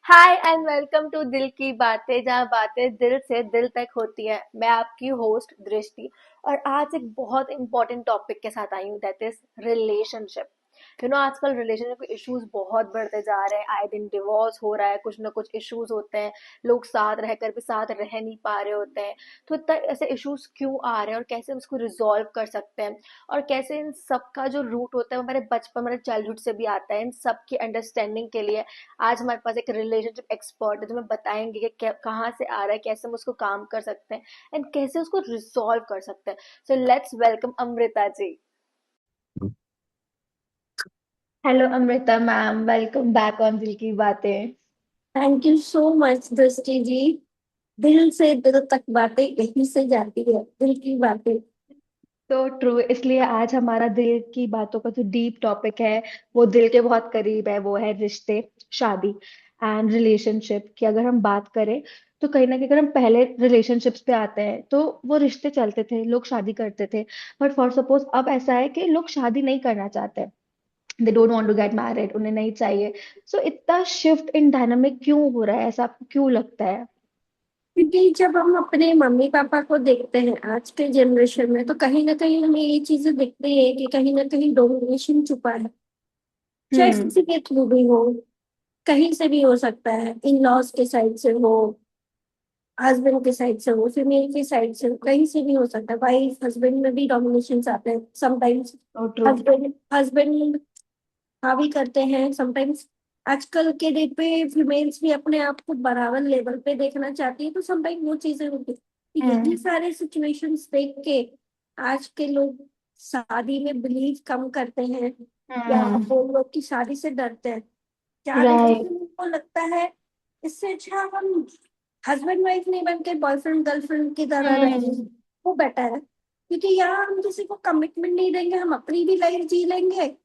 Hi and welcome to दिल की बातें, जहाँ बातें दिल से दिल तक होती है। मैं आपकी होस्ट दृष्टि, और आज एक बहुत इंपॉर्टेंट टॉपिक के साथ आई हूँ, दैट इज रिलेशनशिप। आजकल रिलेशनशिप के इश्यूज बहुत बढ़ते जा रहे हैं। आए दिन डिवोर्स हो रहा है, कुछ ना कुछ इश्यूज होते हैं। लोग साथ रहकर भी साथ रह नहीं पा रहे होते हैं। तो इतना ऐसे इश्यूज क्यों आ रहे हैं और कैसे हम इसको रिजॉल्व कर सकते हैं, और कैसे इन सब का जो रूट होता है वो हमारे बचपन, हमारे चाइल्डहुड से भी आता है। इन सब की अंडरस्टैंडिंग के लिए आज हमारे पास एक रिलेशनशिप एक्सपर्ट है जो हमें बताएंगे कि कहाँ से आ रहा है, कैसे हम उसको काम कर सकते हैं एंड कैसे उसको रिजॉल्व कर सकते हैं। So let's welcome Amrita ji. Hello Amrita ma'am, welcome back on Dil Ki बातें। थैंक यू सो मच दृष्टि जी। दिल से दिल तक बातें यहीं से जाती है, दिल की बातें। तो ट्रू, इसलिए आज हमारा दिल की बातों का जो डीप टॉपिक है वो दिल के बहुत करीब है, वो है रिश्ते, शादी एंड रिलेशनशिप की। अगर हम बात करें तो कहीं ना कहीं अगर हम पहले रिलेशनशिप्स पे आते हैं तो वो रिश्ते चलते थे, लोग शादी करते थे। बट फॉर सपोज अब ऐसा है कि लोग शादी नहीं करना चाहते, they don't want to get married, उन्हें नहीं चाहिए। सो इतना शिफ्ट इन डायनामिक क्यों हो रहा है, ऐसा आपको क्यों लगता है? क्योंकि जब हम अपने मम्मी पापा को देखते हैं आज के जनरेशन में, तो कहीं ना कहीं हमें ये चीजें दिखती है कि कहीं ना कहीं डोमिनेशन छुपा है। चाहे हम्म। किसी के थ्रू भी हो, कहीं से भी हो सकता है, इन लॉज के साइड से हो, हस्बैंड के साइड से हो, फीमेल की साइड से हो, कहीं से भी हो सकता है। वाइफ हस्बैंड में भी डोमिनेशन आते हैं sometimes. So true. Husband husband हावी करते हैं समटाइम्स। आजकल के डेट पे फीमेल्स भी अपने आप को बराबर लेवल पे देखना चाहती है, तो समटाइम वो चीजें होती है। यही हम्म। सारे सिचुएशंस देख के आज के लोग शादी में बिलीव कम करते हैं, या हम्म। वो लोग की शादी से डरते हैं। क्या रीजन राइट। उनको लगता है, इससे अच्छा हम हस्बैंड वाइफ नहीं बन के बॉयफ्रेंड गर्लफ्रेंड की तरह रहेंगे, हम्म। वो बेटर है। क्योंकि यहाँ हम किसी को कमिटमेंट नहीं देंगे, हम अपनी भी लाइफ जी लेंगे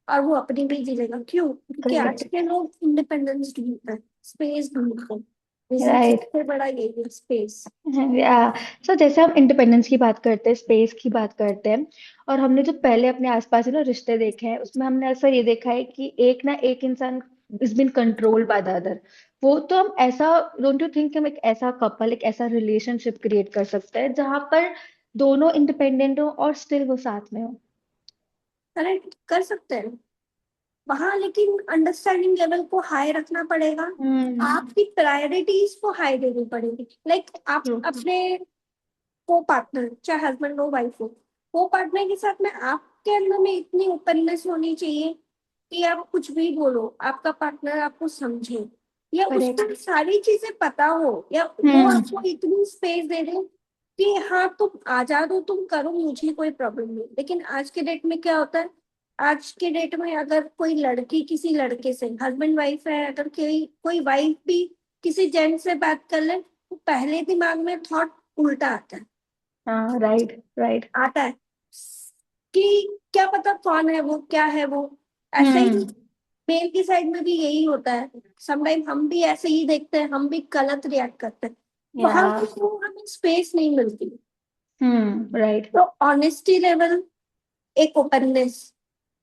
और वो अपनी भी जी लेगा। क्यों? क्योंकि आज करेक्ट। के लोग इंडिपेंडेंस ढूंढते हैं, स्पेस ढूंढते हैं। Reason right. सबसे बड़ा यही है, स्पेस। या सो जैसे हम इंडिपेंडेंस की बात करते हैं, स्पेस की बात करते हैं, और हमने जो पहले अपने आसपास रिश्ते देखे हैं, उसमें हमने अक्सर ये देखा है कि एक ना एक इंसान is been controlled by the other. वो तो हम ऐसा, डोंट यू थिंक, हम एक ऐसा कपल, एक ऐसा रिलेशनशिप क्रिएट कर सकते हैं जहां पर दोनों इंडिपेंडेंट हो और स्टिल वो साथ में हो? करेक्ट, कर सकते हैं वहां, लेकिन अंडरस्टैंडिंग लेवल को हाई रखना पड़ेगा। हम्म। आपकी प्रायोरिटीज को हाई देनी पड़ेगी। लाइक आप ट्रू। अपने को पार्टनर, चाहे हस्बैंड हो वाइफ हो, को पार्टनर के साथ में आपके अंदर में इतनी ओपननेस होनी चाहिए कि आप कुछ भी बोलो, आपका पार्टनर आपको समझे, या करेक्ट। उसको सारी चीजें पता हो, या वो हम्म। आपको इतनी स्पेस दे दे कि हाँ तुम आजाद हो, तुम करो, मुझे कोई प्रॉब्लम नहीं। लेकिन आज के डेट में क्या होता है, आज के डेट में अगर कोई लड़की किसी लड़के से, हस्बैंड वाइफ है, अगर कोई कोई वाइफ भी किसी जेंट से बात कर ले, तो पहले दिमाग में थॉट उल्टा आता है। हाँ, राइट राइट। आता है कि क्या पता कौन है वो, क्या है वो। ऐसे ही हम्म। मेल की साइड में भी यही होता है। समटाइम हम भी ऐसे ही देखते हैं, हम भी गलत रिएक्ट करते हैं। या। वहां पे वो हमें स्पेस नहीं मिलती। राइट। तो ऑनेस्टी लेवल, एक ओपननेस,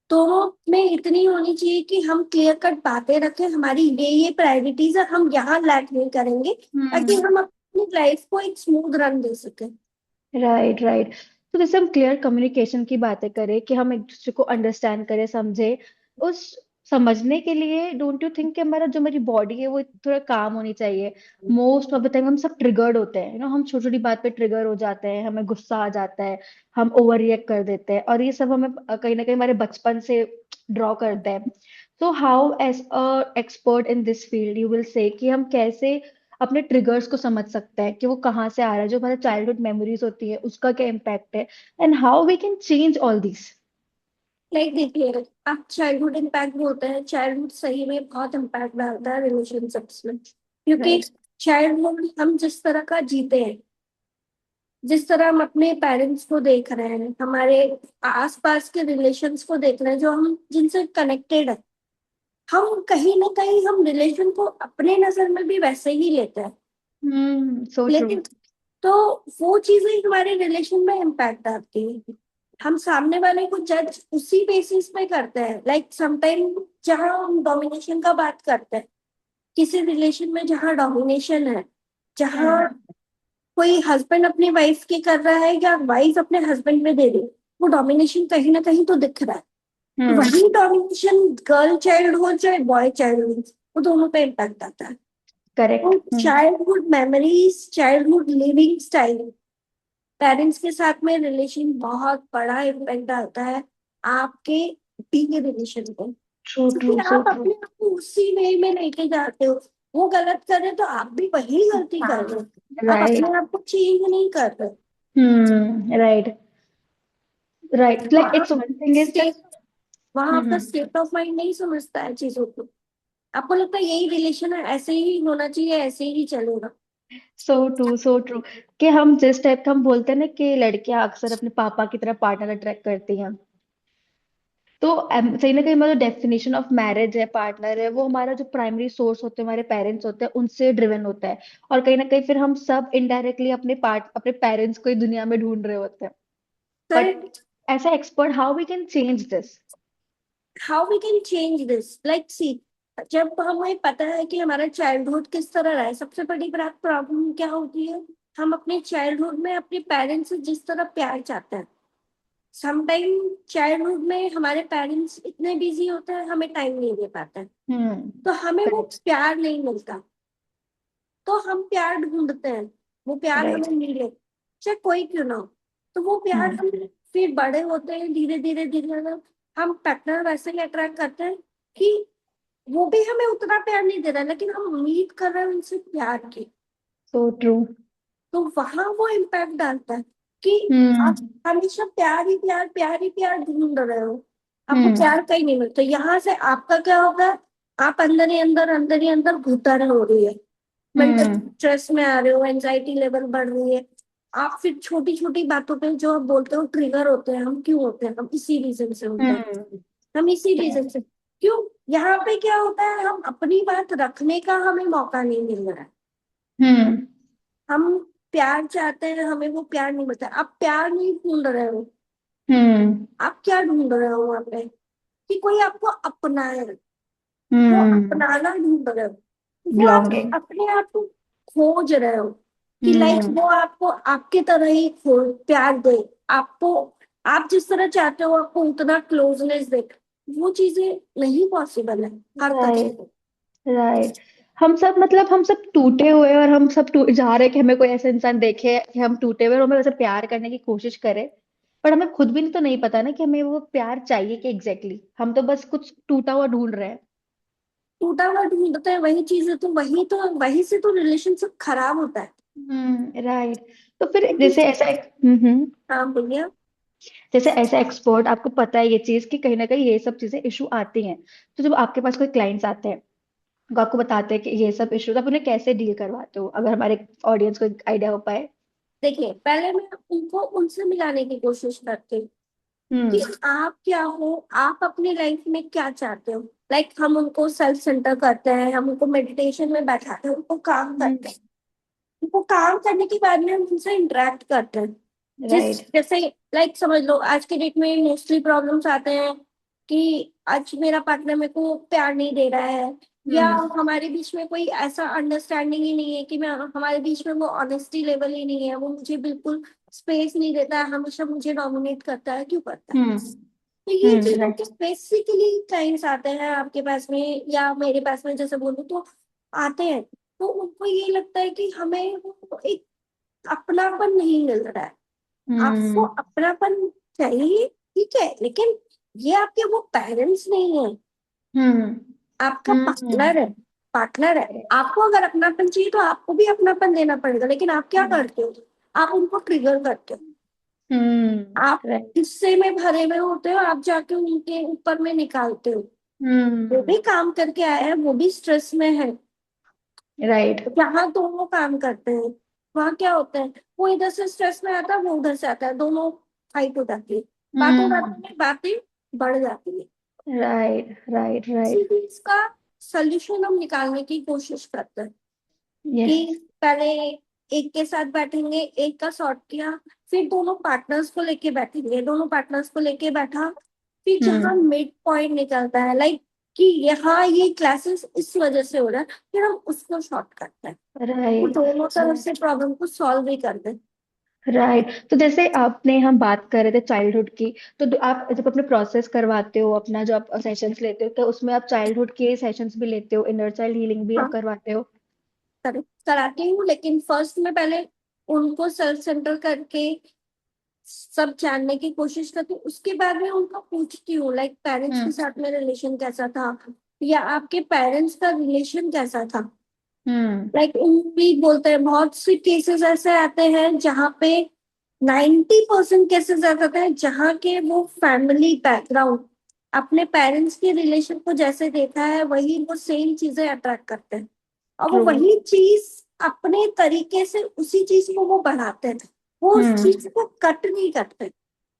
दोनों में इतनी होनी चाहिए कि हम क्लियर कट बातें रखें, हमारी ये प्रायोरिटीज है, हम यहाँ लैक नहीं करेंगे, ताकि हम्म। हम अपनी लाइफ को एक स्मूथ रन दे सकें। Right right. तो जैसे हम क्लियर कम्युनिकेशन की बातें करें कि हम एक दूसरे को अंडरस्टैंड करें, समझे, उस समझने के लिए डोंट यू थिंक कि हमारा जो हमारी बॉडी है वो थोड़ा काम होनी चाहिए? मोस्ट ऑफ द टाइम हम सब ट्रिगर्ड होते हैं, हम छोटी छोटी बात पे ट्रिगर हो जाते हैं, हमें गुस्सा आ जाता है, हम ओवर रिएक्ट कर देते हैं, और ये सब हमें कहीं ना कहीं हमारे बचपन से ड्रॉ करते हैं। तो how as a expert in this field you will say कि हम कैसे अपने ट्रिगर्स को समझ सकते हैं कि वो कहाँ से आ रहा है, जो हमारे चाइल्डहुड मेमोरीज होती है उसका क्या इम्पैक्ट है, and how we can change all this. Like देखिए, आप चाइल्डहुड इम्पैक्ट बोलते हैं, चाइल्डहुड सही में बहुत इम्पैक्ट डालता है रिलेशनशिप्स में। क्योंकि राइट। चाइल्डहुड हम जिस तरह का जीते हैं, जिस तरह हम अपने पेरेंट्स को देख रहे हैं, हमारे आसपास के रिलेशंस को देख रहे हैं, जो हम जिनसे कनेक्टेड है, हम कहीं ना कहीं हम रिलेशन को अपने नजर में भी वैसे ही लेते हैं। So true. लेकिन तो वो चीजें हमारे रिलेशन में इम्पैक्ट आती है। हम सामने वाले को जज उसी बेसिस पे करते हैं। लाइक समटाइम जहाँ हम डोमिनेशन का बात करते हैं, किसी रिलेशन में जहाँ डोमिनेशन है, जहाँ हम्म। कोई हस्बैंड अपनी वाइफ की कर रहा है या वाइफ अपने हस्बैंड में दे रही है, वो डोमिनेशन कहीं ना कहीं तो दिख रहा है। तो हम्म। वही डोमिनेशन गर्ल चाइल्ड हो चाहे बॉय चाइल्ड हो, वो दोनों पे इम्पैक्ट आता है। करेक्ट। तो childhood memories, childhood living style, parents के साथ में रिलेशन बहुत बड़ा इम्पैक्ट डालता है आपके बीइंग रिलेशन को। ट्रू ट्रू, क्योंकि सो आप ट्रू। अपने आप को उसी वे में लेके जाते हो। वो गलत कर रहे तो आप भी वही गलती कर रहे हो। आप राइट। अपने आप को चेंज नहीं कर रहे। राइट। राइट, लाइक वहाँ it's one thing is state just. वहाँ आपका हम्म। स्टेट ऑफ माइंड नहीं समझता है चीजों को। आपको लगता है यही रिलेशन है, ऐसे ही होना चाहिए, ऐसे ही चलेगा। सो ट्रू, सो ट्रू। कि हम जिस टाइप का हम बोलते हैं ना कि लड़कियां अक्सर अपने पापा की तरह पार्टनर अट्रैक्ट करती हैं, तो सही ना कहीं हमारा डेफिनेशन ऑफ मैरिज है, पार्टनर है, वो हमारा जो प्राइमरी सोर्स होते हैं, हमारे पेरेंट्स होते हैं, उनसे ड्रिवन होता है। और कहीं ना कहीं फिर हम सब इनडायरेक्टली अपने पेरेंट्स को ही दुनिया में ढूंढ रहे होते हैं। But correct. As a expert, how we can change this? How we can change this, like see, जब हमें पता है कि हमारा चाइल्डहुड किस तरह रहा है, सबसे बड़ी बात प्रॉब्लम क्या होती है, हम अपने चाइल्डहुड में अपने पेरेंट्स से जिस तरह प्यार चाहते हैं, समटाइम चाइल्डहुड में हमारे पेरेंट्स इतने बिजी होते हैं, हमें टाइम नहीं दे पाते हैं, तो हमें वो करेक्ट। प्यार नहीं मिलता। तो हम प्यार ढूंढते हैं, वो प्यार राइट। हमें मिले, चाहे कोई क्यों ना हो। तो वो प्यार हम, फिर बड़े होते हैं धीरे धीरे धीरे धीरे, हम पार्टनर वैसे ही अट्रैक्ट करते हैं कि वो भी हमें उतना प्यार नहीं दे रहा, लेकिन हम उम्मीद कर रहे हैं उनसे प्यार की। So true. तो वहां वो इम्पैक्ट डालता है कि आप हम्म। हमेशा प्यार ही प्यार ढूंढ रहे हो, आपको हम्म। प्यार कहीं नहीं मिलता। यहाँ से आपका क्या होगा, आप अंदर ही अंदर घुटन हो रही है, मेंटल हम्म। स्ट्रेस में आ रहे हो, एंजाइटी लेवल बढ़ रही है। आप फिर छोटी छोटी बातों पे जो आप बोलते हो ट्रिगर होते हैं, हम क्यों होते हैं, हम इसी रीजन से होते हैं। हम्म। हम इसी रीजन से क्यों, यहाँ पे क्या होता है, हम अपनी बात रखने का हमें मौका नहीं मिल रहा है। हम्म। हम प्यार चाहते हैं, हमें वो प्यार नहीं मिलता। आप प्यार नहीं ढूंढ रहे हो, हम्म। आप क्या ढूंढ रहे हो वहां पे, कि कोई आपको अपनाए। वो हम्म। अपनाना ढूंढ रहे हो, वो आप बिलोंगिंग। अपने आप को खोज रहे हो, कि लाइक हम्म। वो आपको आपके तरह ही खो प्यार दे आपको, आप जिस तरह चाहते हो आपको उतना क्लोजनेस दे। वो चीजें नहीं पॉसिबल है हर तरह राइट। से। राइट। हम सब टूटे हुए हैं, और हम सब जा रहे हैं कि हमें कोई ऐसा इंसान देखे कि हम टूटे हुए हैं और हमें वैसे प्यार करने की कोशिश करे। पर हमें खुद भी नहीं, तो नहीं पता ना कि हमें वो प्यार चाहिए कि एग्जैक्टली हम तो बस कुछ टूटा हुआ ढूंढ रहे हैं। टूटा हुआ ढूंढते हैं वही चीजें, तो वही से तो रिलेशनशिप खराब होता है। राइट। तो फिर क्योंकि जैसे ऐसा एक हाँ भैया। जैसे ऐसा एक्सपर्ट, आपको पता है ये चीज कि कहीं ना कहीं ये सब चीजें इशू आती हैं, तो जब आपके पास कोई क्लाइंट्स आते हैं, वो आपको बताते हैं कि ये सब इश्यूज, आप उन्हें कैसे डील करवाते हो, अगर हमारे ऑडियंस को आइडिया हो पाए? देखिए पहले मैं उनको उनसे मिलाने की कोशिश करती हूँ कि हम्म। आप क्या हो, आप अपनी लाइफ में क्या चाहते हो। लाइक हम उनको सेल्फ सेंटर करते हैं, हम उनको मेडिटेशन में बैठाते हैं, उनको काम करते हैं। उनको काम करने के बाद में हम उनसे इंटरेक्ट करते हैं। जिस राइट। जैसे, लाइक समझ लो आज के डेट में मोस्टली प्रॉब्लम्स आते हैं कि आज मेरा पार्टनर मेरे को प्यार नहीं दे रहा है, या हम्म। हमारे बीच में कोई ऐसा अंडरस्टैंडिंग ही नहीं है कि मैं, हमारे बीच में वो ऑनेस्टी लेवल ही नहीं है, वो मुझे बिल्कुल स्पेस नहीं देता है, हमेशा मुझे डोमिनेट करता है, क्यों करता है। हम्म। तो ये चीजों राइट। के बेसिकली क्लाइंट्स आते हैं आपके पास में या मेरे पास में, जैसे बोलूँ तो आते हैं। तो उनको ये लगता है कि हमें वो एक अपनापन नहीं मिल रहा है। आपको हम्म। अपनापन चाहिए, ठीक है, लेकिन ये आपके वो पेरेंट्स नहीं है, हम्म। आपका हम्म। पार्टनर है। पार्टनर है, आपको अगर अपनापन चाहिए तो आपको भी अपनापन देना पड़ेगा, लेकिन आप क्या करते हो, आप उनको ट्रिगर करते हो। आप राइट। गुस्से में भरे हुए होते हो, आप जाके उनके ऊपर में निकालते हो। वो हम्म। भी काम करके आया है, वो भी स्ट्रेस में है। राइट। जहाँ दोनों काम करते हैं वहां क्या होता है, वो इधर से स्ट्रेस में आता है, वो उधर से आता है, दोनों फाइट हो जाती है। बातों हम्म। बातों में बातें बढ़ जाती है। राइट। राइट। इसी राइट। भी इसका सोल्यूशन हम निकालने की कोशिश करते हैं यस। कि पहले एक के साथ बैठेंगे, एक का सॉर्ट किया, फिर दोनों पार्टनर्स को लेके बैठेंगे, दोनों पार्टनर्स को लेके बैठा, फिर जहाँ हम्म। मिड पॉइंट निकलता है, लाइक कि यहाँ ये क्लासेस इस वजह से हो रहा है, फिर हम उसको शॉर्ट करते हैं, वो राइट। दोनों तरफ से प्रॉब्लम को सॉल्व भी कर दे। राइट, तो जैसे आपने हम बात कर रहे थे चाइल्डहुड की, तो आप जब अपने प्रोसेस करवाते हो, अपना जो आप सेशंस लेते हो, तो उसमें आप चाइल्डहुड के सेशंस भी लेते हो, इनर चाइल्ड हीलिंग भी आप हाँ, करवाते हो? कराती हूँ, लेकिन फर्स्ट में पहले उनको सेल्फ सेंटर करके सब जानने की कोशिश करती हूँ, उसके बाद में उनको पूछती हूँ लाइक पेरेंट्स के हम्म। साथ में रिलेशन कैसा था, या आपके पेरेंट्स का रिलेशन कैसा था। हम्म। लाइक भी बोलते हैं, बहुत से केसेस ऐसे आते हैं जहाँ पे 90% केसेस ऐसे आते हैं जहाँ के वो फैमिली बैकग्राउंड अपने पेरेंट्स के रिलेशन को जैसे देखा है वही वो सेम चीजें अट्रैक्ट करते हैं, और वो ट्रू। वही चीज अपने तरीके से उसी चीज को वो बढ़ाते हैं, वो उस हम्म। चीज को कट नहीं करते।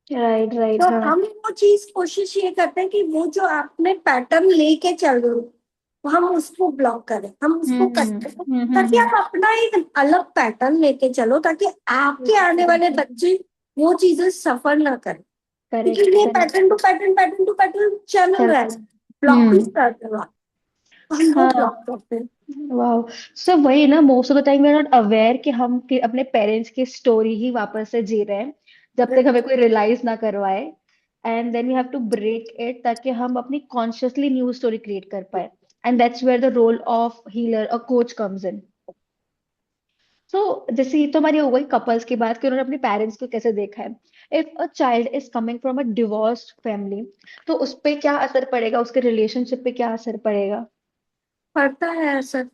राइट, राइट, तो हाँ। हम वो चीज कोशिश ये करते हैं कि वो जो आपने पैटर्न लेके चल रहे हो वो हम उसको ब्लॉक करें, हम उसको हम्म। कट करें, हम्म। ताकि आप अपना एक अलग पैटर्न लेके चलो, ताकि आपके आने वाले बच्चे वो चीजें सफर ना करें। क्योंकि करेक्ट, ये करेक्ट। पैटर्न टू पैटर्न चल चल रहा है, रहा है। ब्लॉक ही हम्म। कर रहे हो आप, तो हम वो हाँ। ब्लॉक करते हैं। वाह। सो वही ना, most of the time we are not aware कि हम कि अपने पेरेंट्स की स्टोरी ही वापस से जी रहे हैं, जब तक हमें कोई रियलाइज ना करवाए। And then we have to break it, ताकि हम अपनी कॉन्शियसली न्यू स्टोरी क्रिएट कर पाए। And that's where the role of healer और कोच कम्स इन। सो जैसे ये तो हमारी हो गई कपल्स की बात कि उन्होंने अपने पेरेंट्स को कैसे देखा है। If a child is coming from a divorced family, तो उस पे क्या असर पड़ेगा, उसके रिलेशनशिप पे क्या असर पड़ेगा? पड़ता है असर,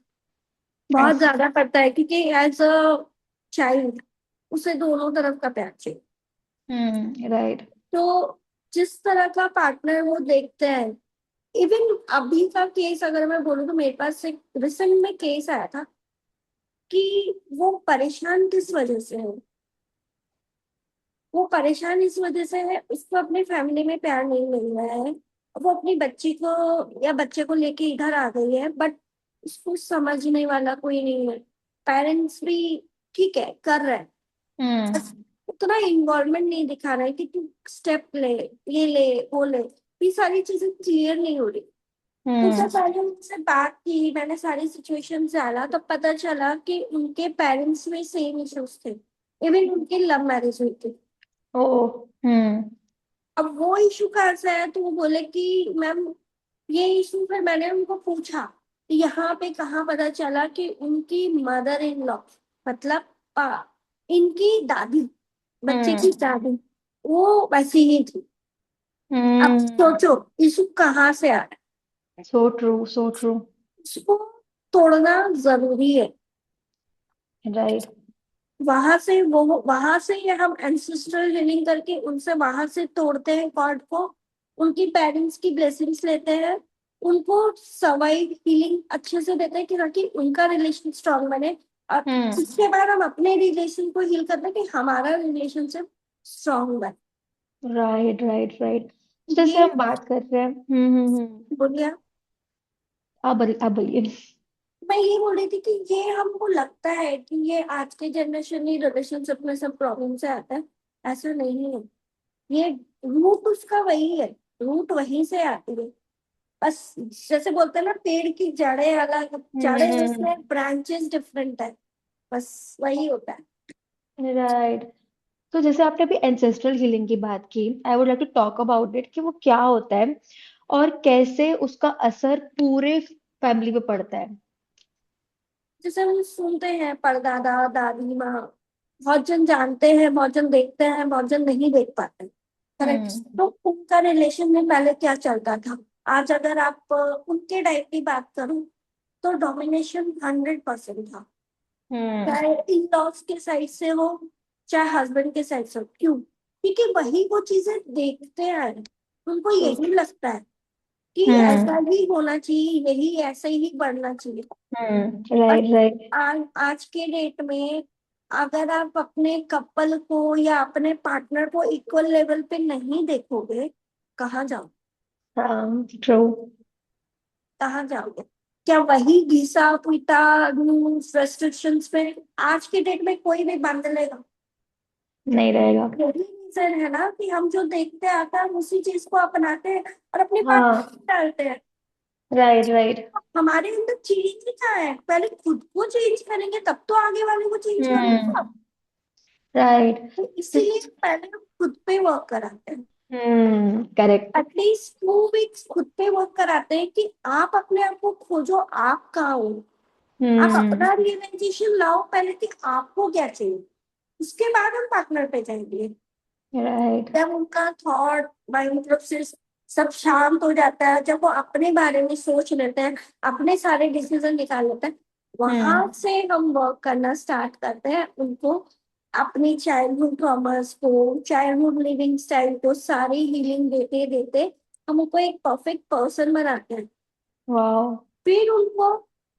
बहुत ऐस ज्यादा पड़ता है, क्योंकि एज अ चाइल्ड उसे दोनों तरफ का प्यार चाहिए। राइट। तो जिस तरह का पार्टनर वो देखते हैं, इवन अभी का केस अगर मैं बोलूँ तो मेरे पास एक रिसेंट में केस आया था कि वो परेशान किस वजह से है, वो परेशान इस वजह से है उसको अपनी फैमिली में प्यार नहीं मिल रहा है, वो अपनी बच्ची को या बच्चे को लेके इधर आ गई है, बट उसको समझने वाला कोई नहीं है। पेरेंट्स भी ठीक है कर रहे हैं, बस हम्म। उतना इन्वॉल्वमेंट नहीं दिखा रहा है कि तू स्टेप ले, ये ले, वो ले, ये सारी चीजें क्लियर नहीं हो रही। तो जब हम्म। मैंने उनसे बात की, मैंने सारी सिचुएशन जाना, तो पता चला कि उनके पेरेंट्स में सेम इश्यूज थे, इवन उनकी लव मैरिज हुई थी। ओ। हम्म। अब वो इशू कहाँ से आया, तो वो बोले कि मैम ये इशू, फिर मैंने उनको पूछा तो यहाँ पे कहाँ पता चला कि उनकी मदर इन लॉ, मतलब इनकी दादी, बच्चे की हम्म। दादी, वो वैसी ही थी। अब हम्म। सोचो इशू कहाँ से आ रहा है, सो ट्रू, सो ट्रू। इसको तोड़ना जरूरी है। राइट। वहां से वो, वहां से ये हम एंसेस्ट्रल हीलिंग करके उनसे वहां से तोड़ते हैं कॉर्ड को, उनकी पेरेंट्स की ब्लेसिंग्स लेते हैं, उनको सवाई हीलिंग अच्छे से देते हैं कि ताकि उनका रिलेशन स्ट्रांग बने, और हम्म। इसके बाद हम अपने रिलेशन को हील करते हैं कि हमारा रिलेशनशिप स्ट्रांग बने। Right, right, right. जैसे ये हम बात कर रहे हैं। बोलिए। आप बोलिए। मैं ये बोल रही थी कि ये हमको लगता है कि ये आज के जनरेशन ही रिलेशनशिप में सब प्रॉब्लम से आता है, ऐसा नहीं है। ये रूट उसका वही है, रूट वहीं से आती है। बस जैसे बोलते हैं ना, पेड़ की जड़ें अलग, जड़ें उसमें ब्रांचेस डिफरेंट है, बस वही होता है। राइट। तो जैसे आपने अभी एंसेस्ट्रल हीलिंग की बात की, I would like to talk about it कि वो क्या होता है और कैसे उसका असर पूरे फैमिली पे पड़ता है। जैसे हम सुनते हैं परदादा दादी माँ, बहुत जन जानते हैं, बहुत जन देखते हैं, बहुत जन नहीं देख पाते। करेक्ट। हम्म। तो उनका रिलेशन में पहले क्या चलता था, आज अगर आप उनके टाइम की बात करूं तो डोमिनेशन 100% था, हम्म। चाहे इन लॉज के साइड से हो, चाहे हस्बैंड के साइड से हो। क्यों? क्योंकि वही वो चीजें देखते हैं, उनको ट्रू। यही लगता है कि ऐसा हम्म। ही होना चाहिए, यही ऐसे ही बढ़ना चाहिए। But right, right. आज के डेट में अगर आप अपने कपल को या अपने पार्टनर को इक्वल लेवल पे नहीं देखोगे, कहाँ जाओ, हाँ, ट्रू। कहाँ जाओगे? क्या वही घिसा पीटा रूल्स रेस्ट्रिक्शंस पे आज के डेट में कोई भी बांध लेगा? नहीं रहेगा। यही रीजन है ना कि हम जो देखते आता है हम उसी चीज को अपनाते हैं और अपनी बात हाँ। डालते हैं। Right right. हमारे अंदर चेंज कहाँ है, पहले खुद को चेंज करेंगे तब तो आगे वाले को चेंज करेंगे। हम्म। राइट। तो इसीलिए पहले हम खुद पे वर्क कराते हैं। करेक्ट। एटलीस्ट 2 वीक्स खुद पे वर्क कराते हैं कि आप अपने आप को खोजो, आप कहाँ हो। आप हम्म। अपना रियलाइजेशन लाओ पहले कि आपको क्या चाहिए, उसके बाद हम पार्टनर पे जाएंगे। राइट। जब उनका थॉट माइंड प्रोसेस सब शांत हो जाता है, जब वो अपने बारे में सोच लेते हैं, अपने सारे डिसीजन निकाल लेते हैं, वहां हम्म। से हम वर्क करना स्टार्ट करते हैं उनको, अपनी चाइल्डहुड ट्रॉमास को, चाइल्डहुड लिविंग स्टाइल को सारी हीलिंग देते देते हम उनको एक परफेक्ट पर्सन बनाते हैं। वाओ। फिर उनको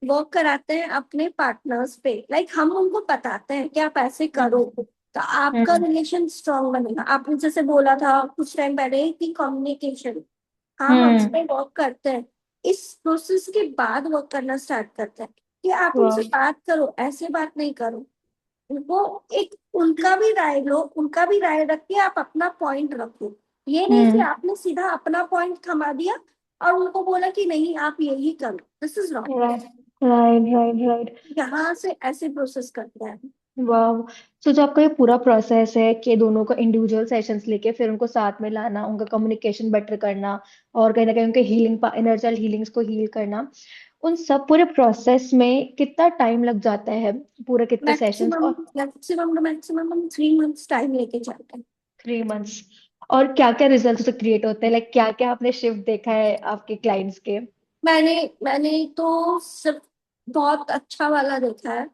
वर्क कराते हैं अपने पार्टनर्स पे, लाइक हम उनको बताते हैं कि आप ऐसे करो हम्म। तो आपका हम्म। रिलेशन स्ट्रांग बनेगा। आपने जैसे बोला था कुछ टाइम पहले कि कम्युनिकेशन, हाँ हम उस हम्म। पे वर्क करते हैं। इस प्रोसेस के बाद वर्क करना स्टार्ट करते हैं कि आप उनसे वाओ। बात करो, ऐसे बात नहीं करो। उनको एक उनका भी राय लो, उनका भी राय रख के आप अपना पॉइंट रखो। ये नहीं कि हम्म। आपने सीधा अपना पॉइंट थमा दिया और उनको बोला कि नहीं आप यही करो, this is wrong. Right right right right. यहाँ से ऐसे प्रोसेस करते हैं। वाह। सो जो आपका ये पूरा प्रोसेस है कि दोनों को इंडिविजुअल सेशंस लेके फिर उनको साथ में लाना, उनका कम्युनिकेशन बेटर करना, और कहीं ना कहीं उनके हीलिंग, इनर चाइल्ड हीलिंग्स को हील करना, उन सब पूरे प्रोसेस में कितना टाइम लग जाता है? पूरे कितने सेशंस? मैक्सिमम और मैक्सिमम हम 3 मंथ्स टाइम लेके जाते हैं। 3 मंथ्स? और क्या क्या रिजल्ट से क्रिएट होते हैं? लाइक क्या क्या आपने शिफ्ट देखा है आपके क्लाइंट्स के? मैंने मैंने तो सिर्फ बहुत अच्छा वाला देखा है,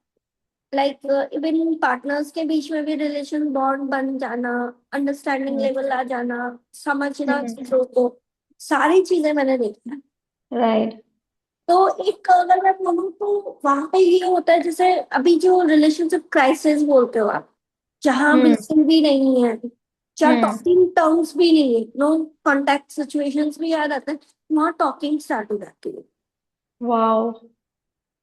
लाइक इवन पार्टनर्स के बीच में भी रिलेशन बॉन्ड बन जाना, अंडरस्टैंडिंग लेवल आ जाना, समझना हम्म। चीजों को, सारी चीजें मैंने देखी है। राइट। तो एक अगर मैं बोलूँ तो वहां पे ये होता है, जैसे अभी जो रिलेशनशिप क्राइसिस बोलते हो आप, जहाँ हम्म। मिसिंग भी नहीं है, जहाँ हम्म। टॉकिंग टर्म्स भी नहीं है, नो कॉन्टेक्ट सिचुएशंस भी याद आते हैं, वहाँ टॉकिंग स्टार्ट हो जाती है। वाओ।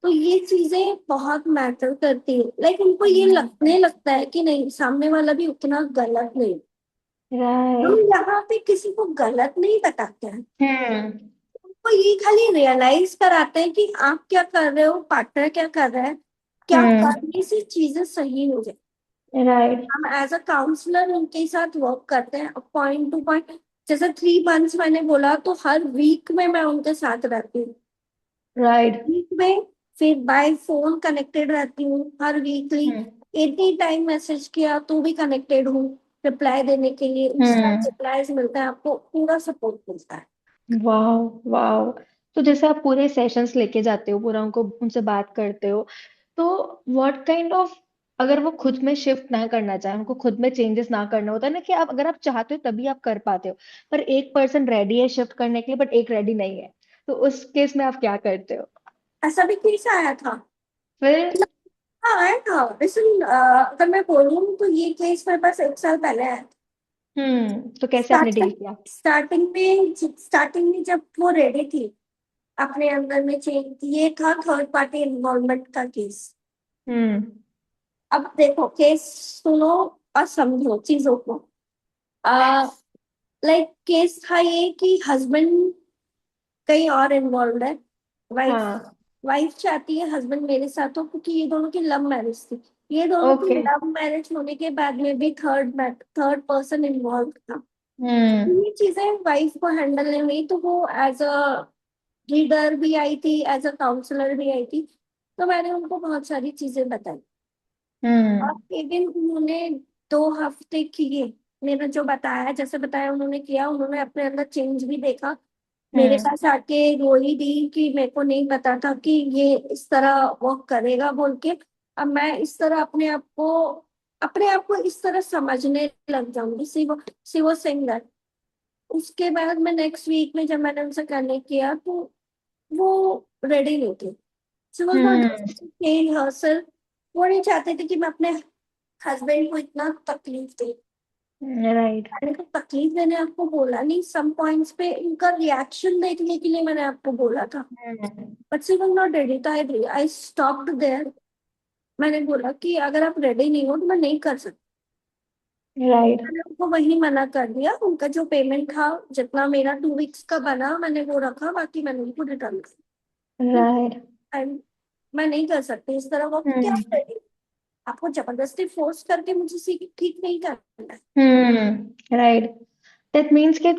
तो ये चीजें बहुत मैटर करती है, लाइक उनको ये लगने लगता है कि नहीं सामने वाला भी उतना गलत नहीं। हम राइट। यहाँ पे किसी को गलत नहीं बताते हैं, हम्म। उनको ये खाली रियलाइज कराते हैं कि आप क्या कर रहे हो, पार्टनर क्या कर रहा है, क्या हम्म। करने से चीजें सही हो जाए। राइट। हम एज अ काउंसलर उनके साथ वर्क करते हैं पॉइंट टू पॉइंट। जैसे 3 मंथ्स मैंने बोला, तो हर वीक में मैं उनके साथ रहती हूँ, राइट। वीक में, फिर बाय फोन कनेक्टेड रहती हूँ हर वीकली। हम्म। एनी टाइम मैसेज किया तो भी कनेक्टेड हूँ, रिप्लाई देने के लिए इंस्टा हम्म। रिप्लाईज मिलता है, आपको पूरा सपोर्ट मिलता है। वाह। वाह। तो जैसे आप पूरे सेशंस लेके जाते हो, पूरा उनको, उनसे बात करते हो, तो व्हाट काइंड ऑफ, अगर वो खुद में शिफ्ट ना करना चाहे, उनको खुद में चेंजेस ना करना, होता है ना कि आप, अगर आप चाहते हो तभी आप कर पाते हो, पर एक पर्सन रेडी है शिफ्ट करने के लिए बट एक रेडी नहीं है, तो उस केस में आप क्या करते हो ऐसा भी केस आया था। फिर? हाँ आया था, लेकिन अगर मैं बोलूँ तो ये केस मेरे पास 1 साल पहले आया था। तो कैसे आपने डील स्टार्टिंग किया? स्टार्टिंग में जब वो रेडी थी अपने अंदर में चेंज, ये था थर्ड पार्टी इन्वॉल्वमेंट का केस। हम्म। अब देखो केस सुनो और समझो चीजों को। आ, लाइक केस था ये कि हस्बैंड कहीं और इन्वॉल्व है, वाइफ हाँ। वाइफ चाहती है हस्बैंड मेरे साथ हो, क्योंकि ये दोनों की लव मैरिज थी। ये दोनों की ओके। लव मैरिज होने के बाद में भी थर्ड पर्सन इन्वॉल्व था। हम्म। ये चीजें वाइफ को हैंडल नहीं हुई, तो वो एज अ लीडर भी आई थी, एज अ काउंसलर भी आई थी। तो मैंने उनको बहुत सारी चीजें बताई, और हम्म। इवन उन्होंने 2 हफ्ते किए, मैंने जो बताया जैसे बताया उन्होंने किया, उन्होंने अपने अंदर चेंज भी देखा। मेरे हम्म। पास आके रोई दी कि मेरे को नहीं पता था कि ये इस तरह वर्क करेगा बोल के। अब मैं इस तरह अपने आप को इस तरह समझने लग जाऊंगी। सी वो सिंगर। उसके बाद मैं नेक्स्ट वीक में जब मैंने उनसे कनेक्ट किया तो वो रेडी नहीं थे। She was not hmm. Change herself. वो नहीं चाहते थे कि मैं अपने हस्बैंड को इतना तकलीफ दे। राइट। मैंने तो तकलीफ मैंने आपको बोला नहीं, सम पॉइंट्स पे उनका रिएक्शन देखने के लिए मैंने आपको बोला था, hmm. But she was not ready, तो आई स्टॉप्ड देयर। मैंने बोला कि अगर आप रेडी नहीं हो तो मैं नहीं कर सकती। राइट। मैंने उनको वही मना कर दिया, उनका जो पेमेंट था जितना मेरा 2 वीक्स का बना मैंने वो रखा, बाकी मैंने उनको रिटर्न कर। राइट। मैं नहीं कर सकती इस तरह वो, क्या हम्म। करें? आपको जबरदस्ती फोर्स करके मुझे सीख ठीक नहीं करना है। राइट। दैट मीन्स कि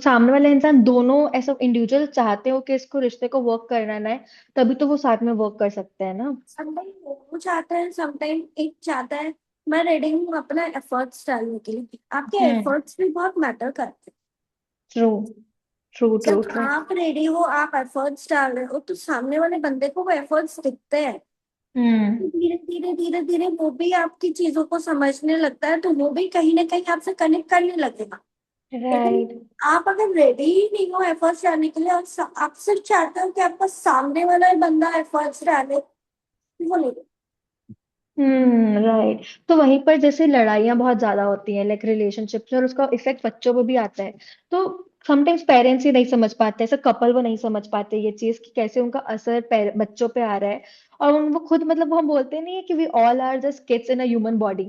सामने वाला इंसान दोनों ऐसा इंडिविजुअल चाहते हो कि इसको रिश्ते को वर्क करना है, तभी तो वो साथ में वर्क कर सकते हैं ना। समटाइम वो चाहता है, समटाइम एक चाहता है। मैं रेडी हूँ अपना एफर्ट्स डालने के लिए, आपके हम्म। एफर्ट्स भी बहुत मैटर करते हैं। ट्रू ट्रू ट्रू जब ट्रू। आप रेडी हो, आप एफर्ट्स डाल रहे हो, तो सामने वाले बंदे को वो एफर्ट्स दिखते हैं। हम्म। धीरे धीरे धीरे धीरे वो भी आपकी चीजों को समझने लगता है, तो वो भी कहीं ना कहीं आपसे कनेक्ट करने लगेगा। लेकिन राइट। आप अगर रेडी ही नहीं हो एफर्ट्स डालने के लिए, और आप सिर्फ चाहते हो कि आपका सामने वाला ही बंदा एफर्ट्स डाले, वो नहीं। राइट। तो वहीं पर जैसे लड़ाइयाँ बहुत ज्यादा होती हैं लाइक रिलेशनशिप्स, और उसका इफेक्ट बच्चों पे भी आता है। तो समटाइम्स पेरेंट्स ही नहीं समझ पाते, ऐसे कपल वो नहीं समझ पाते ये चीज कि कैसे उनका असर बच्चों पे आ रहा है। और उन वो खुद मतलब वो हम बोलते नहीं है कि we all are just kids in a human body,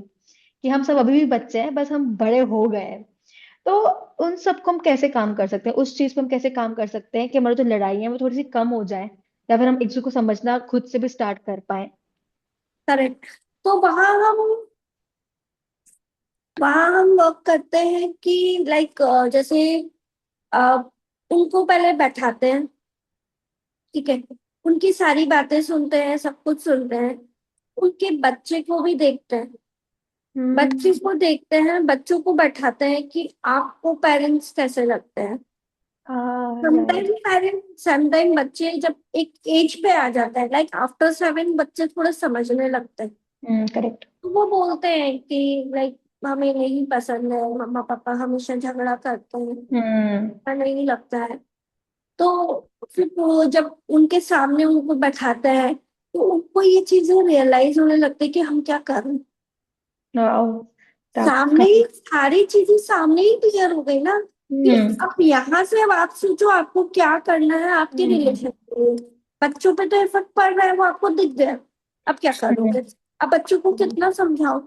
कि हम सब अभी भी बच्चे हैं, बस हम बड़े हो गए हैं। तो उन सबको हम कैसे काम कर सकते हैं, उस चीज पे हम कैसे काम कर सकते हैं कि हमारी जो लड़ाई है वो थोड़ी सी कम हो जाए, या फिर हम एक दूसरे को समझना खुद से भी स्टार्ट कर पाए। करेक्ट। तो वहां हम वर्क करते हैं कि लाइक जैसे अ, उनको पहले बैठाते हैं, ठीक है, उनकी सारी बातें सुनते हैं, सब कुछ सुनते हैं, उनके बच्चे को भी देखते हैं, बच्चे हम्म। को देखते हैं, बच्चों को बैठाते हैं कि आपको पेरेंट्स कैसे लगते हैं। हाँ। Sometime right. पेरेंट्स, समटाइम बच्चे जब एक एज पे आ जाता है, लाइक आफ्टर 7 बच्चे थोड़ा समझने लगते हैं। करेक्ट। तो वो बोलते हैं कि लाइक हमें नहीं पसंद है, मम्मा पापा हमेशा झगड़ा करते हैं, हम्म। अच्छा नहीं लगता है। तो फिर वो जब उनके सामने उनको बैठाता है, तो उनको ये चीजें रियलाइज होने लगती है कि हम क्या कर रहे हैं। वाओ। दैट्स सामने ही काइंड। सारी चीजें सामने ही क्लियर हो गई ना, कि हम्म। अब यहाँ से अब आप सोचो आपको क्या करना है आपके हम्म। रिलेशन में। बच्चों पे तो इफेक्ट पड़ रहा है, वो आपको दिख गया, अब क्या करोगे? अब बच्चों को कितना समझाओ?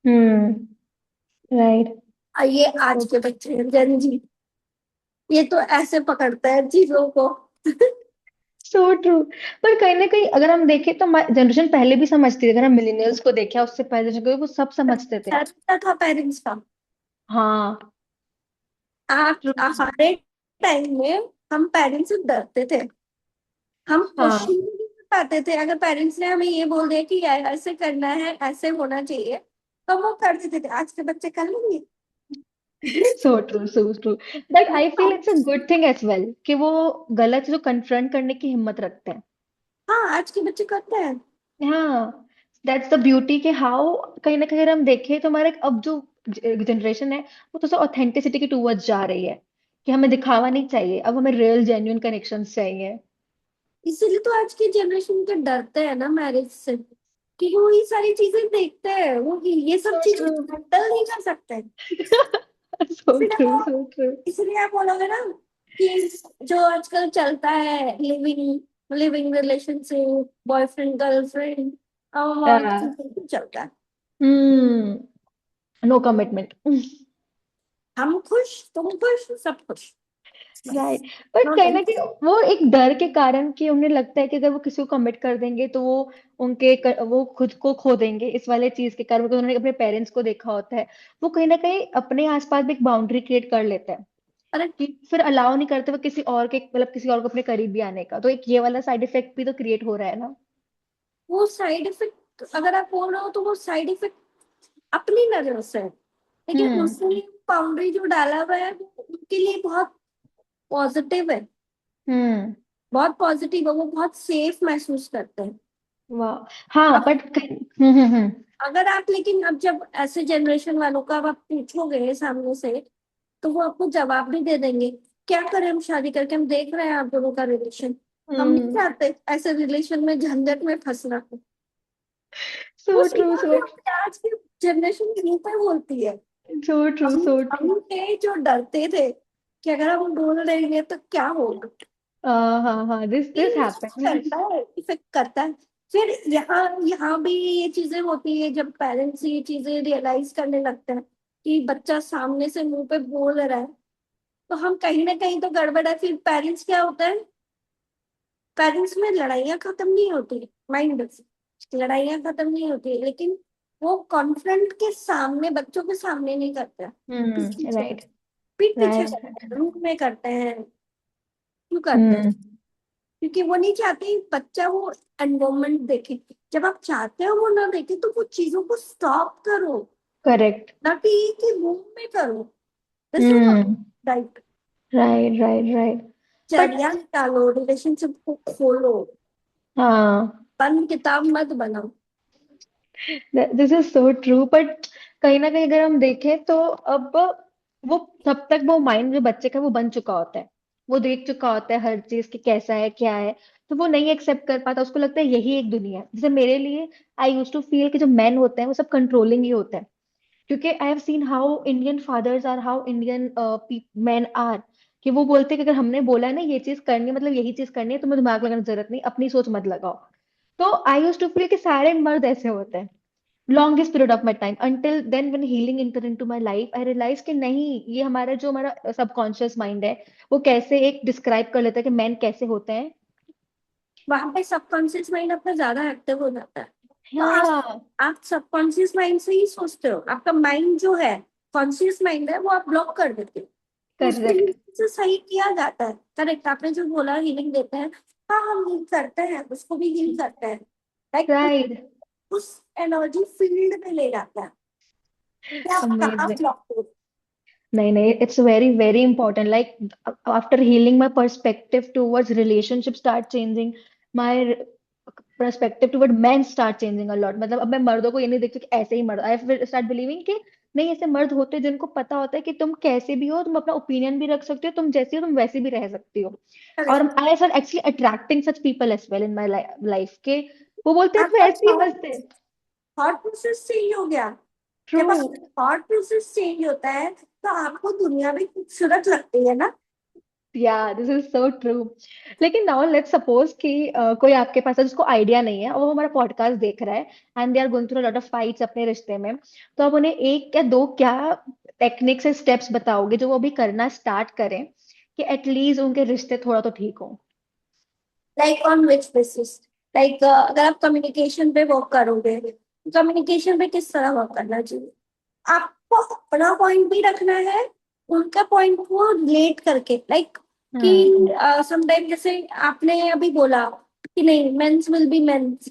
हम्म। राइट। ये आज के बच्चे हैं जन जी, ये तो ऐसे पकड़ता है चीजों को। So true. पर कहीं ना कहीं अगर हम देखें तो जनरेशन पहले भी समझती थी, अगर हम मिलेनियल्स को देखें उससे पहले जनरेशन को, वो सब समझते थे। डरता था पेरेंट्स का। हाँ। ट्रू। हमारे टाइम में हम पेरेंट्स से डरते थे, हम क्वेश्चन हाँ। नहीं कर पाते थे। अगर पेरेंट्स ने हमें ये बोल दिया कि यार ऐसे करना है, ऐसे होना चाहिए, तो हम वो कर देते थे। आज के बच्चे कर लेंगे। So true so true. But I feel it's a good thing as well कि वो गलत चीजों कंफ्रंट करने की हिम्मत रखते हैं। हाँ, आज के बच्चे करते हैं। हाँ। दैट्स द ब्यूटी के हाउ, कहीं ना कहीं अगर हम देखें तो हमारे अब जो जनरेशन है वो तो ऑथेंटिसिटी की टूवर्ड्स जा रही है, कि हमें दिखावा नहीं चाहिए, अब हमें रियल जेन्युइन कनेक्शंस चाहिए। इसीलिए तो आज की जनरेशन के डरते हैं ना मैरिज से, क्योंकि वो ये सारी चीजें देखते हैं, वो ये सब सो चीजें ट्रू। हैंडल नहीं कर सकते। सो इसलिए ट्रू वो सो ट्रू। इसलिए आप बोलोगे ना कि जो आजकल चलता है, living living relationship, boyfriend girlfriend, और चलता है। No commitment. हम खुश, तुम खुश, सब खुश, बस। राइट। बट नो कहीं ना टेंशन। कहीं वो एक डर के कारण कि उन्हें लगता है कि अगर वो किसी को कमिट कर देंगे तो वो वो खुद को खो देंगे, इस वाले चीज के कारण, because उन्होंने अपने पेरेंट्स को देखा होता है, वो कहीं ना कहीं अपने आसपास भी एक बाउंड्री क्रिएट कर लेते हैं, अरे कि फिर अलाउ नहीं करते वो किसी और के, मतलब किसी और को अपने करीब भी आने का, तो एक ये वाला साइड इफेक्ट भी तो क्रिएट हो रहा है ना। वो साइड इफेक्ट अगर आप बोल रहे हो, तो वो साइड इफेक्ट अपनी नजर से है। लेकिन हम्म। उसने बाउंड्री जो डाला हुआ है वो उनके लिए बहुत पॉजिटिव है, हम्म। बहुत पॉजिटिव है, वो बहुत सेफ महसूस करते हैं। वाह। हाँ अब बट अगर आप, लेकिन अब जब ऐसे जनरेशन वालों का अब आप पूछोगे सामने से, तो वो आपको जवाब भी दे देंगे। क्या करें, हम शादी करके हम देख रहे हैं आप दोनों का रिलेशन, हम नहीं हम्म। चाहते ऐसे रिलेशन में झंझट में फंसना। सो वो ट्रू सीधा सो से आज की जनरेशन यहीं पर बोलती है। सो ट्रू हम सो ट्रू। हम थे जो डरते थे कि अगर हम बोल देंगे तो क्या होगा। हाँ हाँ, दिस ये हैपेंस। करता है, इफेक्ट करता है। फिर यहाँ यहाँ भी ये चीजें होती है जब पेरेंट्स ये चीजें रियलाइज करने लगते हैं, कि बच्चा सामने से मुंह पे बोल रहा है, तो हम कहीं ना कहीं तो गड़बड़ है। फिर पेरेंट्स क्या होता है, पेरेंट्स में लड़ाइयाँ खत्म नहीं होती, माइंड से लड़ाइयाँ खत्म नहीं होती, लेकिन वो कॉन्फ्रंट के सामने, बच्चों के सामने नहीं करते हैं। पीठ पीछे, राइट, पीठ पीछे करते हैं, राइट। रूम में करते हैं। क्यों करते हैं? हम्म। क्योंकि वो नहीं चाहते बच्चा वो एनवायरमेंट देखे। जब आप चाहते हो वो ना देखे, तो वो चीजों को स्टॉप करो, करेक्ट। ना कि एक ही रूम में करो। This is hmm. Right. Right, right, right. But जरिया निकालो, रिलेशनशिप को खोलो, हाँ, बंद किताब मत बनाओ। This is so true, but कहीं ना कहीं अगर हम देखें तो अब वो तब तक वो माइंड जो बच्चे का वो बन चुका होता है, वो देख चुका होता है हर चीज की कैसा है क्या है, तो वो नहीं एक्सेप्ट कर पाता, उसको लगता है यही एक दुनिया है। जैसे मेरे लिए आई यूज टू फील कि जो मेन होते हैं वो सब कंट्रोलिंग ही होते हैं, क्योंकि I have seen how Indian fathers are, how Indian man are, कि वो बोलते हैं कि अगर हमने बोला है ना ये चीज करनी है, मतलब यही चीज करनी है, तुम्हें दिमाग लगाने की जरूरत नहीं, अपनी सोच मत लगाओ। तो आई यूज टू फील कि सारे मर्द ऐसे होते हैं longest period of my time, until then when healing entered into my life I realized कि नहीं, ये हमारा जो हमारा सबकॉन्शियस माइंड है वो कैसे एक डिस्क्राइब कर लेता है कि मैन कैसे होते हैं। वहां पे सबकॉन्शियस माइंड अपना ज्यादा एक्टिव हो जाता है। तो हाँ, आप सबकॉन्शियस माइंड से ही सोचते हो, आपका माइंड जो है, कॉन्शियस माइंड है, वो आप ब्लॉक कर देते हो। तो उसको करेक्ट। से सही किया जाता है। करेक्ट, आपने जो बोला हीलिंग देते हैं, हाँ हम हील करते हैं, उसको भी हील करते हैं। Like right. उस एनर्जी फील्ड में ले जाता है कि आप कहाँ अमेजिंग। ब्लॉक हो। नहीं, नहीं, it's very very important, like after healing my perspective towards relationship start changing, my perspective toward men start changing a lot. मतलब अब मैं मर्दों को ये नहीं देखती कि ऐसे ही मर्द, आई स्टार्ट बिलीविंग कि नहीं, ऐसे मर्द होते हैं जिनको पता होता है कि तुम कैसे भी हो, तुम अपना ओपिनियन भी रख सकते हो, तुम जैसी हो तुम वैसे भी रह सकती हो। और correct. I start actually attracting such people as well in my life के, वो बोलते हैं तो आपका ऐसे ही थॉट बसते। थॉट प्रोसेस चेंज हो गया। ट्रू। जब आपका थॉट प्रोसेस चेंज होता है, तो आपको दुनिया भी खूबसूरत लगती है ना। या दिस इज सो ट्रू। लेकिन नाउ लेट्स सपोज कि कोई आपके पास है जिसको आइडिया नहीं है और वो हमारा पॉडकास्ट देख रहा है, and they are going through lot of fights अपने रिश्ते में, तो आप उन्हें एक या दो क्या टेक्निक्स या स्टेप्स बताओगे जो वो अभी करना स्टार्ट करें कि एटलीस्ट उनके रिश्ते थोड़ा तो ठीक हो। Like on which basis? Like अगर आप कम्युनिकेशन पे वर्क करोगे, कम्युनिकेशन पे किस तरह वर्क करना चाहिए? आपको अपना पॉइंट भी रखना है, उनका पॉइंट को रिलेट करके। लाइक कि हम्म। समटाइम जैसे आपने अभी बोला कि नहीं, mens will be mens,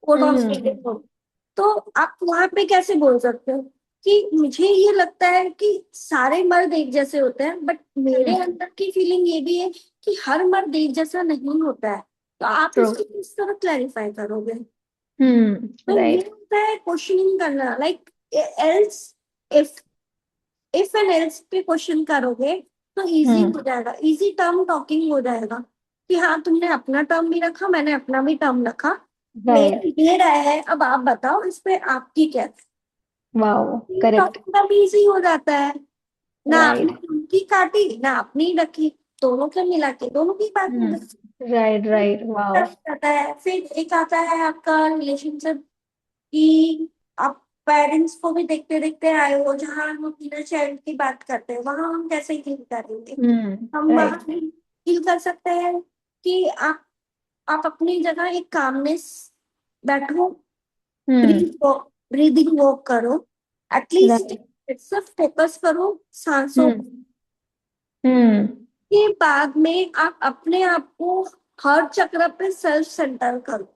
code of hmm. Speaking हो, तो आप वहां पे कैसे बोल सकते हो कि मुझे ये लगता है कि सारे मर्द एक जैसे होते हैं, बट मेरे हम्म। अंदर की फीलिंग ये भी है कि हर मर्द एक जैसा नहीं होता है। तो आप ट्रू। इसको किस तरह क्लैरिफाई करोगे? तो ये राइट। होता है क्वेश्चनिंग करना। Like else, if if and else पे क्वेश्चन करोगे, तो इजी हम्म। हो जाएगा, इजी टर्म टॉकिंग हो जाएगा। कि हाँ, तुमने अपना टर्म भी रखा, मैंने अपना भी टर्म रखा, राइट। मेरी ये राय है, अब आप बताओ इस पे आपकी क्या वाओ। करेक्ट। टॉकिंग का भी इजी हो जाता है। ना आपने राइट। उनकी काटी ना अपनी रखी, दोनों के मिला के दोनों की बात हो गई। हम्म। Right, right. वाओ। आता है, फिर एक आता है आपका रिलेशनशिप, कि आप पेरेंट्स को भी देखते देखते आए हो, जहाँ हम अपने चाइल्ड की बात करते हैं, वहां हम कैसे डील करेंगे? हम वहां राइट। डील कर सकते हैं कि आप अपनी जगह एक कामनेस बैठो, हम्म। ब्रीदिंग वर्क करो, एटलीस्ट राइट। सिर्फ फोकस करो सांसों हम्म। हम्म। के बाद में आप अपने आप को हर चक्र पे सेल्फ सेंटर करो।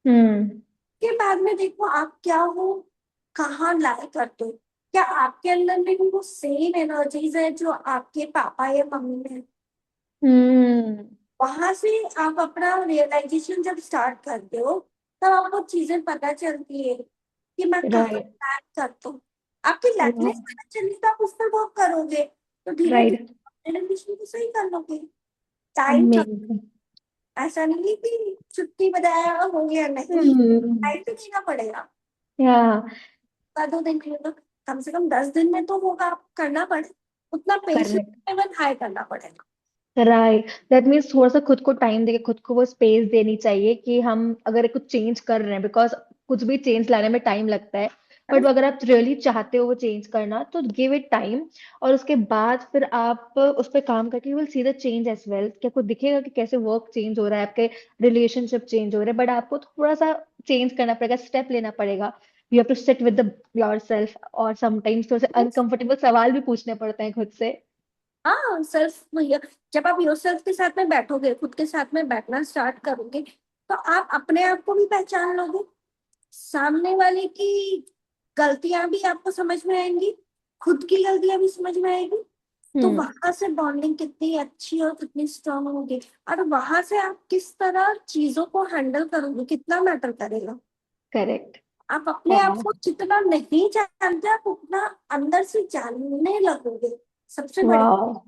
हम्म। के बाद में देखो आप क्या हो, कहाँ लाई करते हो। क्या आपके अंदर में भी वो सेम एनर्जीज है जो आपके पापा या मम्मी में है? हम्म। वहां से आप अपना रियलाइजेशन जब स्टार्ट करते हो, तब आपको चीजें पता चलती है कि मैं कहाँ राइट। लैक करता हूँ। आपकी लैकनेस पता चली तो आप उस पर वर्क करोगे, तो धीरे राइट। धीरे रिलेशन को सही कर लोगे। Time, amazing. ऐसा नहीं है कि छुट्टी बताया और हो गया, नहीं, हम्म। टाइम तो देना पड़ेगा। या। का 2 दिन के लिए तो कम से कम 10 दिन में तो होगा, करना पड़े, उतना पेशेंस करेक्ट। लेवल हाई करना पड़ेगा। राइट, दैट मीन्स थोड़ा सा खुद को टाइम देके खुद को वो स्पेस देनी चाहिए कि हम अगर कुछ चेंज कर रहे हैं, बिकॉज कुछ भी चेंज लाने में टाइम लगता है। बट अगर आप रियली चाहते हो वो चेंज करना तो गिव इट टाइम, और उसके बाद फिर आप उस पर काम करके you will see the change as well, कि आपको दिखेगा कि कैसे वर्क चेंज हो रहा है, आपके रिलेशनशिप चेंज हो रहे हैं। बट आपको थोड़ा सा चेंज करना पड़ेगा, स्टेप लेना पड़ेगा। You have to sit with your self, और समटाइम्स थोड़े से अनकंफर्टेबल सवाल भी पूछने पड़ते हैं खुद से। हाँ सेल्फ, जब आप योर सेल्फ के साथ में बैठोगे, खुद के साथ में बैठना स्टार्ट करोगे, तो आप अपने आप को भी पहचान लोगे, सामने वाले की गलतियां भी आपको समझ में आएंगी, खुद की गलतियां भी समझ में आएगी। तो हम्म। वहां से बॉन्डिंग कितनी अच्छी और कितनी स्ट्रांग होगी, और वहां से आप किस तरह चीजों को हैंडल करोगे कितना मैटर करेगा। करेक्ट आप अपने है। आप को जितना नहीं जानते, आप उतना अंदर से जानने लगोगे, सबसे बड़ी। वाह,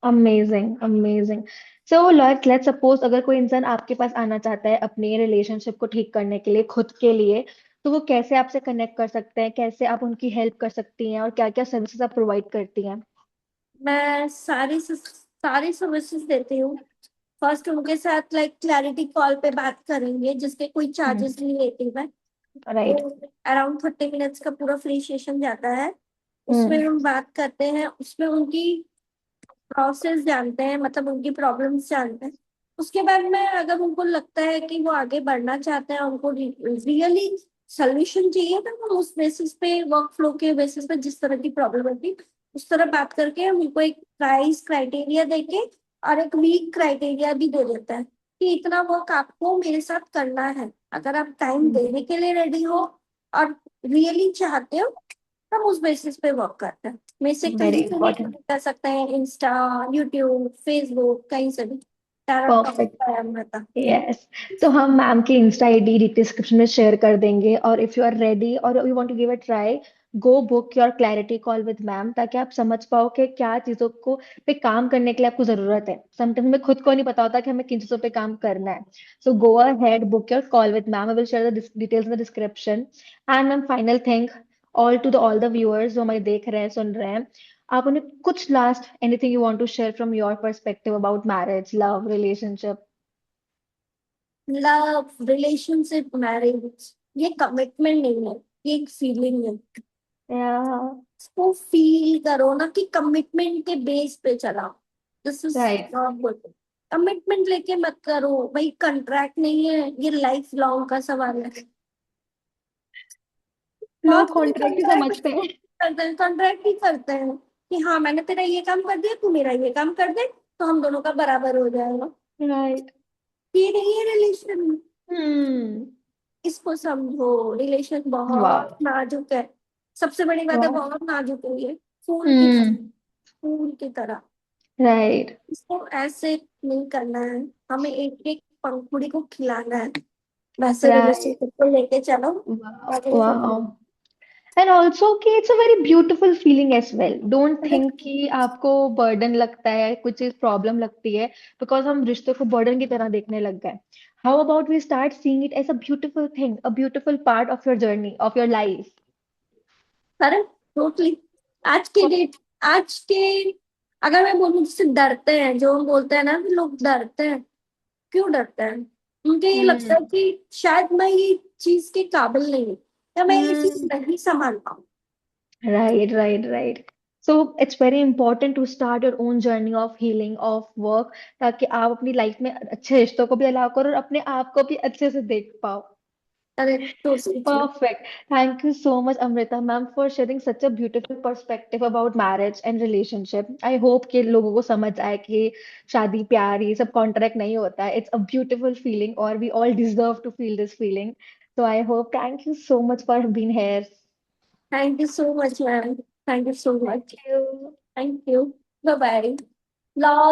amazing amazing. So let's suppose अगर कोई इंसान आपके पास आना चाहता है अपने रिलेशनशिप को ठीक करने के लिए, खुद के लिए, तो वो कैसे आपसे कनेक्ट कर सकते हैं, कैसे आप उनकी हेल्प कर सकती हैं, और क्या क्या सर्विसेज आप प्रोवाइड करती हैं? मैं सारी सर्विसेज देती हूँ। फर्स्ट उनके साथ लाइक क्लैरिटी कॉल पे बात करेंगे, जिसके कोई चार्जेस नहीं लेती मैं। वो राइट। अराउंड 30 मिनट्स का पूरा फ्री सेशन जाता है। उसमें हम्म। हम बात करते हैं, उसमें उनकी प्रोसेस जानते हैं, मतलब उनकी प्रॉब्लम्स जानते हैं। उसके बाद में अगर उनको लगता है कि वो आगे बढ़ना चाहते हैं, उनको रियली सोल्यूशन चाहिए, तो हम उस बेसिस पे, वर्क फ्लो के बेसिस पे, जिस तरह की प्रॉब्लम होती उस तरह बात करके हम उनको एक प्राइस क्राइटेरिया देके और एक वीक क्राइटेरिया भी दे देता है कि इतना वर्क आपको मेरे साथ करना है। अगर आप टाइम देने के लिए रेडी हो और रियली चाहते हो, हम उस बेसिस पे वर्क करते हैं। मैसेज वेरी कहीं से भी इंपॉर्टेंट। कर सकते हैं, इंस्टा, यूट्यूब, फेसबुक, कहीं से भी। सारा टॉपिक परफेक्ट। है हमारा। यस। तो हम मैम की इंस्टा आईडी डिस्क्रिप्शन में शेयर कर देंगे, और इफ यू आर रेडी और you want to give a try, go book your clarity call with ma'am, ताकि आप समझ पाओ कि क्या चीजों को पे काम करने के लिए आपको जरूरत है। समटाइम्स हमें खुद को नहीं पता होता कि हमें किन चीजों पे काम करना है। So go ahead, book your call with ma'am, I will share the details in the description. And ma'am, final thing, all the viewers जो हमारे देख रहे हैं, सुन रहे हैं, आप उन्हें कुछ last anything you want to share from your perspective about marriage, love, relationship? Love, relationship, marriage, ये कमिटमेंट नहीं है, ये एक फीलिंग है। Yeah, इसको फील करो ना कि कमिटमेंट के बेस पे चलाओ। This is right. Not good. Commitment लेके मत करो भाई, कंट्रैक्ट नहीं है, ये लाइफ लॉन्ग का सवाल है। बहुत लोग सारे कॉन्ट्रैक्ट ही कॉन्ट्रैक्ट समझते हैं। करते हैं, कॉन्ट्रैक्ट ही करते हैं कि हाँ मैंने तेरा ये काम कर दिया, तू मेरा ये काम कर दे, तो हम दोनों का बराबर हो जाएगा। राइट। ये नहीं है रिलेशन। हम्म। इसको समझो, रिलेशन बहुत वाह। नाजुक है। सबसे बड़ी बात है, वाह। बहुत नाजुक है ये। फूल की तरह, हम्म। फूल की तरह। राइट। इसको ऐसे नहीं करना है, हमें एक एक पंखुड़ी को खिलाना है। वैसे राइट। रिलेशनशिप को लेके चलो, वाह आगे वाह। बढ़ो। एंड ऑल्सो कि it's a very beautiful feeling as well. Don't think कि आपको बर्डन लगता है, कुछ चीज प्रॉब्लम लगती है, बिकॉज हम रिश्ते को बर्डन की तरह देखने लग गए। How about we start seeing it as a beautiful thing, a beautiful part of your journey, of your life? अरे टोटली। आज के डेट, आज के, अगर मैं बोलूं जिससे डरते हैं, जो हम बोलते हैं ना कि लोग डरते हैं, क्यों डरते हैं? उनके ये लगता हम्म। है कि शायद मैं ये चीज के काबिल नहीं हूँ, या मैं ये चीज हम्म। नहीं संभाल पाऊँ। Right, right, right. So it's very important to start your own journey of healing, of work, ताकि आप अपनी लाइफ में अच्छे रिश्तों को भी अलाउ करो और अपने आप को भी अच्छे से देख पाओ। अरे तो सोचिए। Perfect. Thank you so much, Amrita ma'am, for sharing such a beautiful perspective about marriage and relationship. I hope कि लोगों को समझ आए कि शादी प्यार ये सब कॉन्ट्रैक्ट नहीं होता है. It's a beautiful feeling, or we all deserve to feel this feeling. So I hope. Thank you so much for being here. Thank you so much ma'am, thank you so Thank much. you. Thank you. Bye bye. Law